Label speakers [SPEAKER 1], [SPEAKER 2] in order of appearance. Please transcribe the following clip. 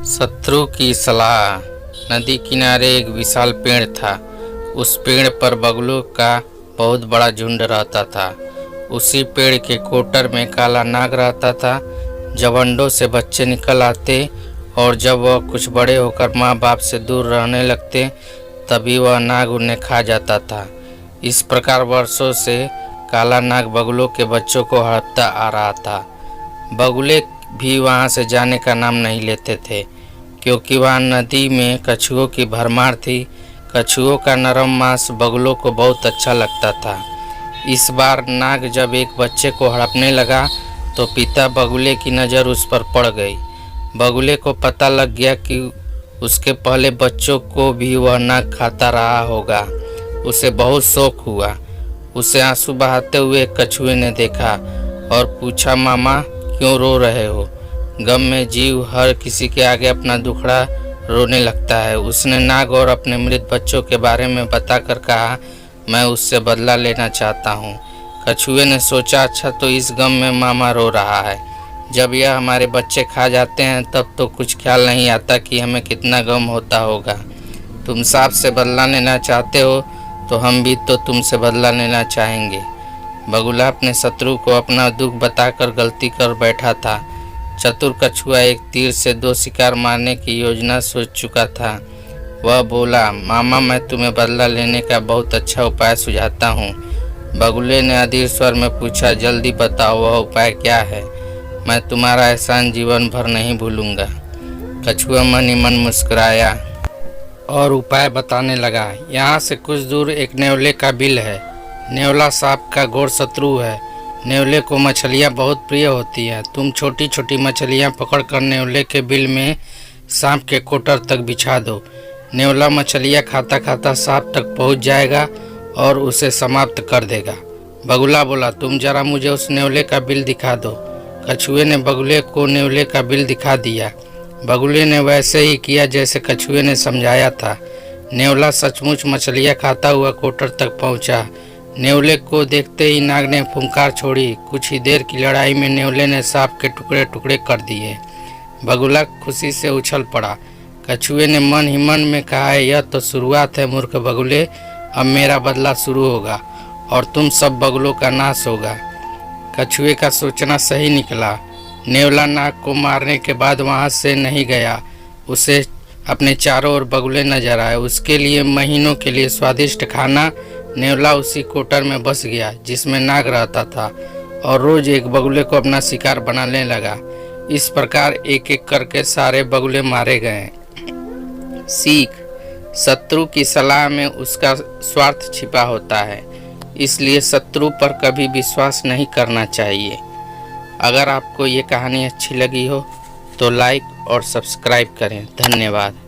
[SPEAKER 1] शत्रु की सलाह। नदी किनारे एक विशाल पेड़ था। उस पेड़ पर बगुलों का बहुत बड़ा झुंड रहता था। उसी पेड़ के कोटर में काला नाग रहता था। जब अंडों से बच्चे निकल आते और जब वह कुछ बड़े होकर माँ बाप से दूर रहने लगते, तभी वह नाग उन्हें खा जाता था। इस प्रकार वर्षों से काला नाग बगुलों के बच्चों को हड़पता आ रहा था। बगुले भी वहाँ से जाने का नाम नहीं लेते थे, क्योंकि वहाँ नदी में कछुओं की भरमार थी। कछुओं का नरम मांस बगुलों को बहुत अच्छा लगता था। इस बार नाग जब एक बच्चे को हड़पने लगा तो पिता बगुले की नज़र उस पर पड़ गई। बगुले को पता लग गया कि उसके पहले बच्चों को भी वह नाग खाता रहा होगा। उसे बहुत शौक हुआ। उसे आंसू बहाते हुए कछुए ने देखा और पूछा, मामा क्यों रो रहे हो? गम में जीव हर किसी के आगे अपना दुखड़ा रोने लगता है। उसने नाग और अपने मृत बच्चों के बारे में बताकर कहा, मैं उससे बदला लेना चाहता हूँ। कछुए ने सोचा, अच्छा तो इस गम में मामा रो रहा है। जब यह हमारे बच्चे खा जाते हैं तब तो कुछ ख्याल नहीं आता कि हमें कितना गम होता होगा। तुम सांप से बदला लेना चाहते हो तो हम भी तो तुमसे बदला लेना चाहेंगे। बगुला अपने शत्रु को अपना दुख बताकर गलती कर बैठा था। चतुर कछुआ एक तीर से 2 शिकार मारने की योजना सोच चुका था। वह बोला, मामा मैं तुम्हें बदला लेने का बहुत अच्छा उपाय सुझाता हूँ। बगुले ने अधीर स्वर में पूछा, जल्दी बताओ वह उपाय क्या है? मैं तुम्हारा एहसान जीवन भर नहीं भूलूंगा। कछुआ मन ही मन मुस्कुराया और उपाय बताने लगा। यहाँ से कुछ दूर एक नेवले का बिल है। नेवला सांप का घोर शत्रु है। नेवले को मछलियाँ बहुत प्रिय होती हैं। तुम छोटी छोटी मछलियाँ पकड़कर नेवले के बिल में सांप के कोटर तक बिछा दो। नेवला मछलियाँ खाता खाता सांप तक पहुँच जाएगा और उसे समाप्त कर देगा। बगुला बोला, तुम जरा मुझे उस नेवले का बिल दिखा दो। कछुए ने बगुले को नेवले का बिल दिखा दिया। बगुले ने वैसे ही किया जैसे कछुए ने समझाया था। नेवला सचमुच मछलियाँ खाता हुआ कोटर तक पहुँचा। नेवले को देखते ही नाग ने फुंकार छोड़ी। कुछ ही देर की लड़ाई में नेवले ने सांप के टुकड़े टुकड़े कर दिए। बगुला खुशी से उछल पड़ा। कछुए ने मन ही मन में कहा, यह तो शुरुआत है मूर्ख बगुले, अब मेरा बदला शुरू होगा और तुम सब बगुलों का नाश होगा। कछुए का सोचना सही निकला। नेवला नाग को मारने के बाद वहाँ से नहीं गया। उसे अपने चारों ओर बगुले नजर आए। उसके लिए महीनों के लिए स्वादिष्ट खाना। नेवला उसी कोटर में बस गया जिसमें नाग रहता था और रोज एक बगुले को अपना शिकार बनाने लगा। इस प्रकार एक एक करके सारे बगुले मारे गए। सीख, शत्रु की सलाह में उसका स्वार्थ छिपा होता है, इसलिए शत्रु पर कभी विश्वास नहीं करना चाहिए। अगर आपको ये कहानी अच्छी लगी हो तो लाइक और सब्सक्राइब करें। धन्यवाद।